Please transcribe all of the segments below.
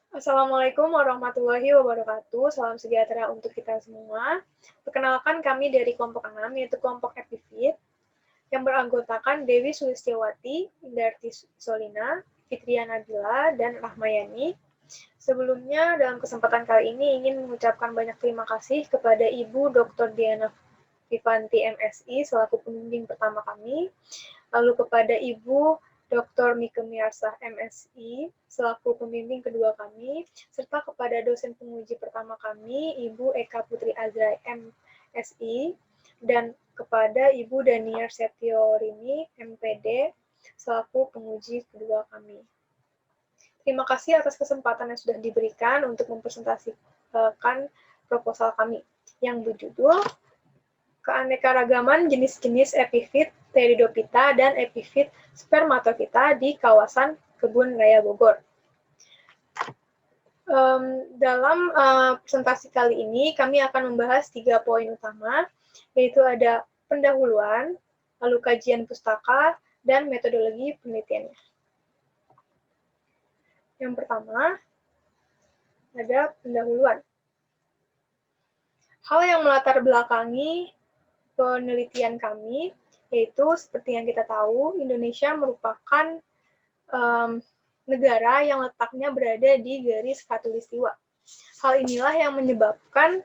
Assalamualaikum warahmatullahi wabarakatuh. Salam sejahtera untuk kita semua. Perkenalkan kami dari kelompok 6, yaitu kelompok Epifit, yang beranggotakan Dewi Sulistiawati, Indarti Solina, Fitria Nabila, dan Rahmayani. Sebelumnya, dalam kesempatan kali ini ingin mengucapkan banyak terima kasih kepada Ibu Dr. Diana Vivanti MSI selaku pembimbing pertama kami, lalu kepada Ibu Dr. Mike Miarsah MSI selaku pembimbing kedua kami, serta kepada dosen penguji pertama kami, Ibu Eka Putri Azra MSI, dan kepada Ibu Daniar Setiorini MPD selaku penguji kedua kami. Terima kasih atas kesempatan yang sudah diberikan untuk mempresentasikan proposal kami yang berjudul Keanekaragaman jenis-jenis epifit Pteridophyta dan epifit Spermatophyta di kawasan Kebun Raya Bogor. Dalam presentasi kali ini, kami akan membahas 3 poin utama, yaitu ada pendahuluan, lalu kajian pustaka, dan metodologi penelitiannya. Yang pertama, ada pendahuluan. Hal yang melatar belakangi penelitian kami, yaitu seperti yang kita tahu, Indonesia merupakan negara yang letaknya berada di garis khatulistiwa. Hal inilah yang menyebabkan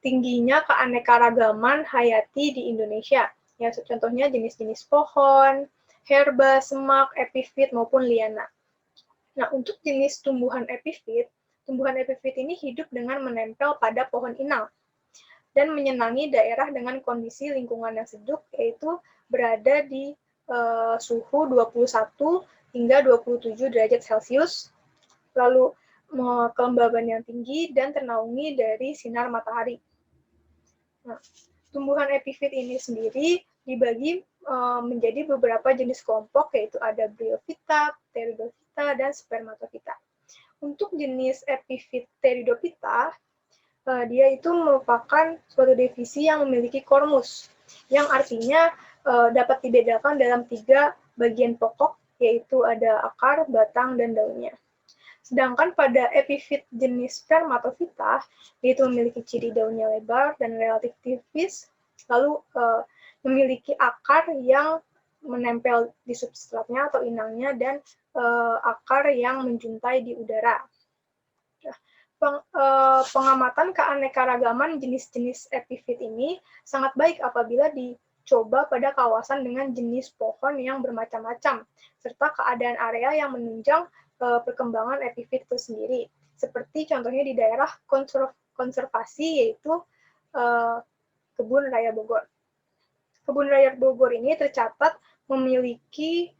tingginya keanekaragaman hayati di Indonesia. Ya, contohnya jenis-jenis pohon, herba, semak, epifit, maupun liana. Nah, untuk jenis tumbuhan epifit ini hidup dengan menempel pada pohon inang dan menyenangi daerah dengan kondisi lingkungan yang sejuk, yaitu berada di suhu 21 hingga 27 derajat Celcius, lalu kelembaban yang tinggi dan ternaungi dari sinar matahari. Nah, tumbuhan epifit ini sendiri dibagi menjadi beberapa jenis kelompok, yaitu ada Bryophyta, Pteridophyta, dan Spermatophyta. Untuk jenis epifit Pteridophyta, dia itu merupakan suatu divisi yang memiliki kormus, yang artinya dapat dibedakan dalam 3 bagian pokok, yaitu ada akar, batang, dan daunnya. Sedangkan pada epifit jenis Spermatophyta, yaitu memiliki ciri daunnya lebar dan relatif tipis, lalu memiliki akar yang menempel di substratnya atau inangnya, dan akar yang menjuntai di udara. Pengamatan keanekaragaman jenis-jenis epifit ini sangat baik apabila dicoba pada kawasan dengan jenis pohon yang bermacam-macam, serta keadaan area yang menunjang perkembangan epifit itu sendiri. Seperti contohnya di daerah konservasi, yaitu Kebun Raya Bogor. Kebun Raya Bogor ini tercatat memiliki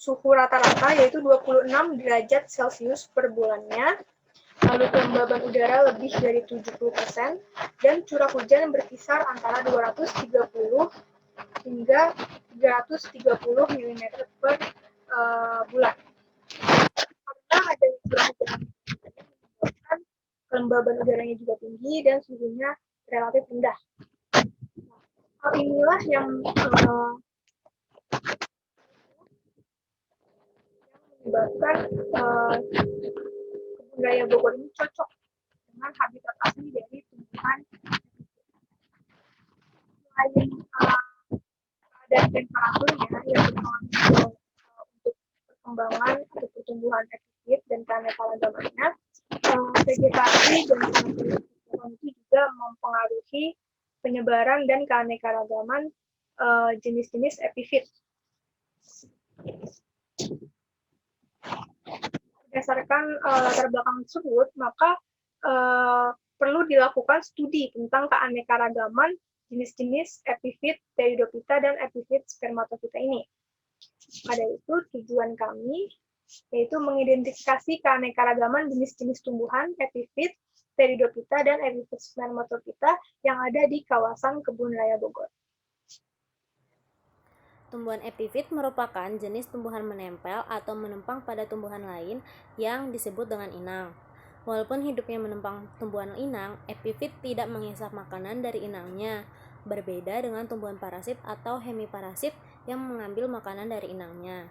suhu rata-rata yaitu 26 derajat Celcius per bulannya, lalu kelembaban udara lebih dari 70%, dan curah hujan berkisar antara 230 hingga 330 mm per bulan. Karena adanya curah hujan menyebabkan kelembaban udaranya juga tinggi dan suhunya relatif rendah. Hal inilah yang menyebabkan Kebun Raya Bogor ini cocok dengan habitat asli dari tumbuhan. Selain keadaan temperaturnya yang berpengaruh untuk perkembangan atau pertumbuhan epifit dan keanekaragamannya, vegetasi dan pohon itu juga mempengaruhi penyebaran dan keanekaragaman jenis-jenis epifit. Berdasarkan latar belakang tersebut, maka perlu dilakukan studi tentang keanekaragaman jenis-jenis epifit Pteridophyta dan epifit Spermatophyta ini. Pada itu tujuan kami yaitu mengidentifikasi keanekaragaman jenis-jenis tumbuhan epifit Pteridophyta dan epifit Spermatophyta yang ada di kawasan Kebun Raya Bogor. Tumbuhan epifit merupakan jenis tumbuhan menempel atau menempang pada tumbuhan lain yang disebut dengan inang. Walaupun hidupnya menempang tumbuhan inang, epifit tidak menghisap makanan dari inangnya, berbeda dengan tumbuhan parasit atau hemiparasit yang mengambil makanan dari inangnya.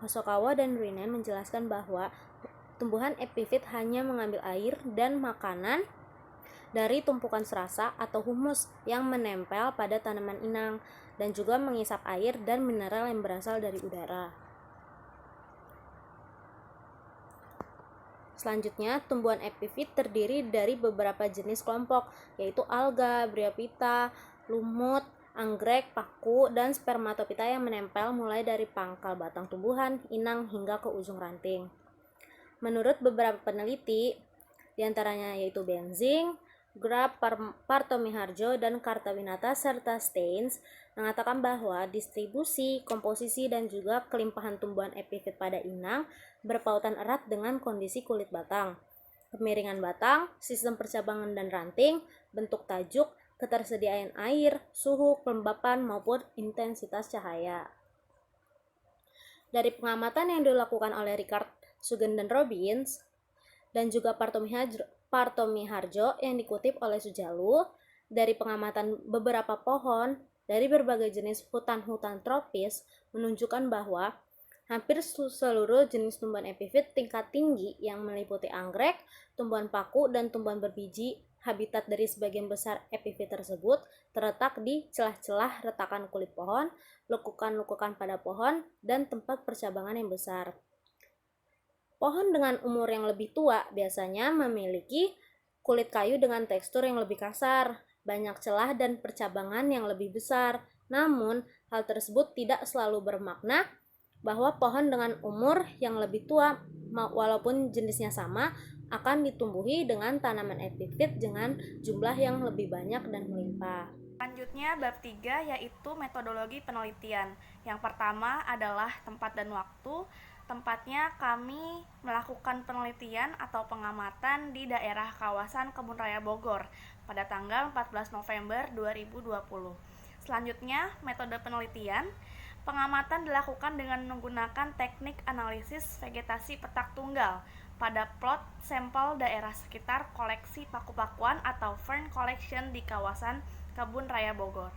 Hosokawa dan Rinen menjelaskan bahwa tumbuhan epifit hanya mengambil air dan makanan dari tumpukan serasa atau humus yang menempel pada tanaman inang dan juga mengisap air dan mineral yang berasal dari udara. Selanjutnya, tumbuhan epifit terdiri dari beberapa jenis kelompok, yaitu alga, bryophyta, lumut, anggrek, paku, dan spermatophyta yang menempel mulai dari pangkal batang tumbuhan, inang, hingga ke ujung ranting. Menurut beberapa peneliti, diantaranya yaitu Benzing, Grab, Partomiharjo, dan Kartawinata, serta Steins, mengatakan bahwa distribusi, komposisi, dan juga kelimpahan tumbuhan epifit pada inang berpautan erat dengan kondisi kulit batang, kemiringan batang, sistem percabangan dan ranting, bentuk tajuk, ketersediaan air, suhu, kelembapan, maupun intensitas cahaya. Dari pengamatan yang dilakukan oleh Richard Sugen dan Robbins, dan juga Partomiharjo yang dikutip oleh Sujalu, dari pengamatan beberapa pohon dari berbagai jenis hutan-hutan tropis menunjukkan bahwa hampir seluruh jenis tumbuhan epifit tingkat tinggi yang meliputi anggrek, tumbuhan paku, dan tumbuhan berbiji, habitat dari sebagian besar epifit tersebut terletak di celah-celah retakan kulit pohon, lekukan-lekukan pada pohon, dan tempat percabangan yang besar. Pohon dengan umur yang lebih tua biasanya memiliki kulit kayu dengan tekstur yang lebih kasar, banyak celah dan percabangan yang lebih besar. Namun, hal tersebut tidak selalu bermakna bahwa pohon dengan umur yang lebih tua, walaupun jenisnya sama, akan ditumbuhi dengan tanaman epifit dengan jumlah yang lebih banyak dan melimpah. Selanjutnya bab 3 yaitu metodologi penelitian. Yang pertama adalah tempat dan waktu. Tempatnya kami melakukan penelitian atau pengamatan di daerah kawasan Kebun Raya Bogor pada tanggal 14 November 2020. Selanjutnya, metode penelitian. Pengamatan dilakukan dengan menggunakan teknik analisis vegetasi petak tunggal pada plot sampel daerah sekitar koleksi paku-pakuan atau fern collection di kawasan Kebun Raya Bogor.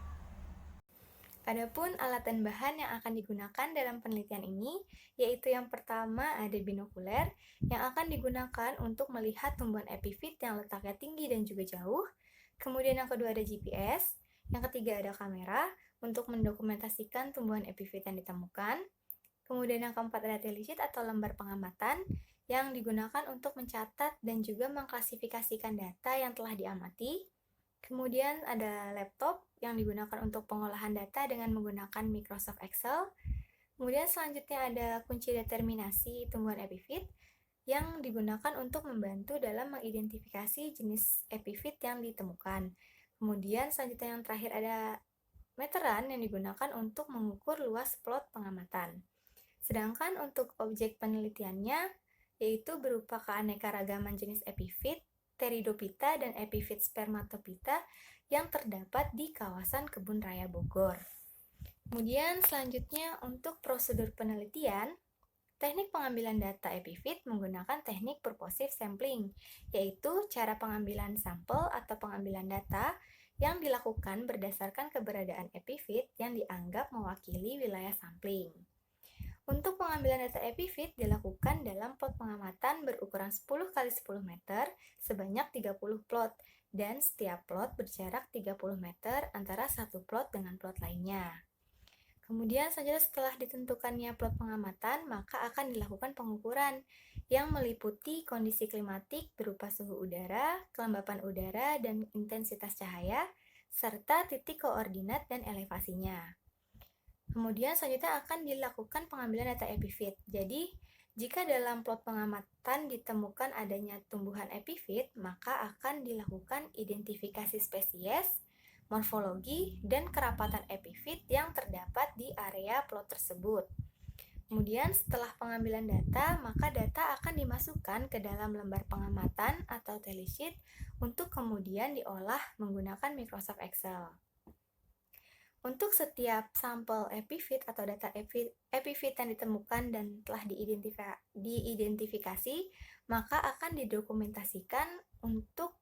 Adapun alat dan bahan yang akan digunakan dalam penelitian ini, yaitu yang pertama ada binokuler yang akan digunakan untuk melihat tumbuhan epifit yang letaknya tinggi dan juga jauh. Kemudian yang kedua ada GPS, yang ketiga ada kamera untuk mendokumentasikan tumbuhan epifit yang ditemukan. Kemudian yang keempat ada telesheet atau lembar pengamatan yang digunakan untuk mencatat dan juga mengklasifikasikan data yang telah diamati. Kemudian ada laptop yang digunakan untuk pengolahan data dengan menggunakan Microsoft Excel. Kemudian selanjutnya ada kunci determinasi tumbuhan epifit yang digunakan untuk membantu dalam mengidentifikasi jenis epifit yang ditemukan. Kemudian selanjutnya yang terakhir ada meteran yang digunakan untuk mengukur luas plot pengamatan. Sedangkan untuk objek penelitiannya yaitu berupa keanekaragaman jenis epifit, Pteridophyta dan epifit Spermatophyta yang terdapat di kawasan Kebun Raya Bogor. Kemudian selanjutnya untuk prosedur penelitian, teknik pengambilan data epifit menggunakan teknik purposive sampling, yaitu cara pengambilan sampel atau pengambilan data yang dilakukan berdasarkan keberadaan epifit yang dianggap mewakili wilayah sampling. Untuk pengambilan data epifit dilakukan dalam plot pengamatan berukuran 10 x 10 meter sebanyak 30 plot dan setiap plot berjarak 30 meter antara satu plot dengan plot lainnya. Kemudian selanjutnya setelah ditentukannya plot pengamatan, maka akan dilakukan pengukuran yang meliputi kondisi klimatik berupa suhu udara, kelembapan udara, dan intensitas cahaya, serta titik koordinat dan elevasinya. Kemudian selanjutnya akan dilakukan pengambilan data epifit. Jadi, jika dalam plot pengamatan ditemukan adanya tumbuhan epifit, maka akan dilakukan identifikasi spesies, morfologi, dan kerapatan epifit yang terdapat di area plot tersebut. Kemudian setelah pengambilan data, maka data akan dimasukkan ke dalam lembar pengamatan atau telesheet untuk kemudian diolah menggunakan Microsoft Excel. Untuk setiap sampel epifit atau data epifit yang ditemukan dan telah diidentifikasi, maka akan didokumentasikan untuk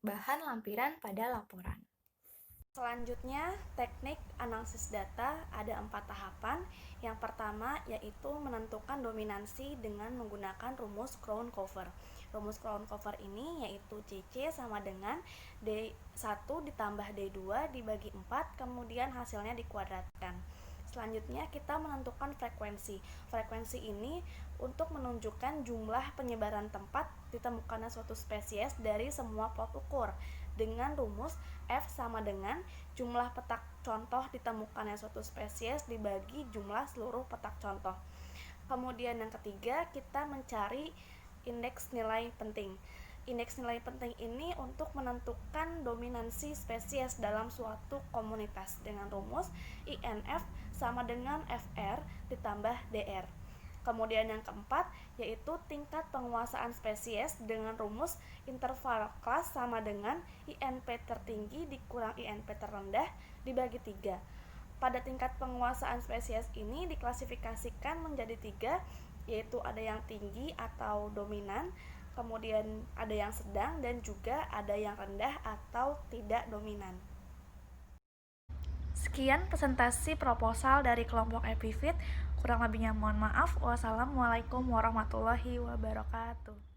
bahan lampiran pada laporan. Selanjutnya, teknik analisis data ada 4 tahapan. Yang pertama yaitu menentukan dominansi dengan menggunakan rumus Krohn-Cover. Rumus Krohn-Cover ini yaitu CC sama dengan D1 ditambah D2 dibagi 4, kemudian hasilnya dikuadratkan. Selanjutnya kita menentukan frekuensi. Frekuensi ini untuk menunjukkan jumlah penyebaran tempat ditemukannya suatu spesies dari semua pot ukur dengan rumus F sama dengan jumlah petak contoh ditemukannya suatu spesies dibagi jumlah seluruh petak contoh. Kemudian yang ketiga, kita mencari indeks nilai penting. Indeks nilai penting ini untuk menentukan dominansi spesies dalam suatu komunitas dengan rumus INF sama dengan FR ditambah DR. Kemudian yang keempat yaitu tingkat penguasaan spesies dengan rumus interval kelas sama dengan INP tertinggi dikurang INP terendah dibagi 3. Pada tingkat penguasaan spesies ini diklasifikasikan menjadi 3, yaitu ada yang tinggi atau dominan, kemudian ada yang sedang, dan juga ada yang rendah atau tidak dominan. Sekian presentasi proposal dari kelompok Epifit. Kurang lebihnya mohon maaf. Wassalamualaikum warahmatullahi wabarakatuh.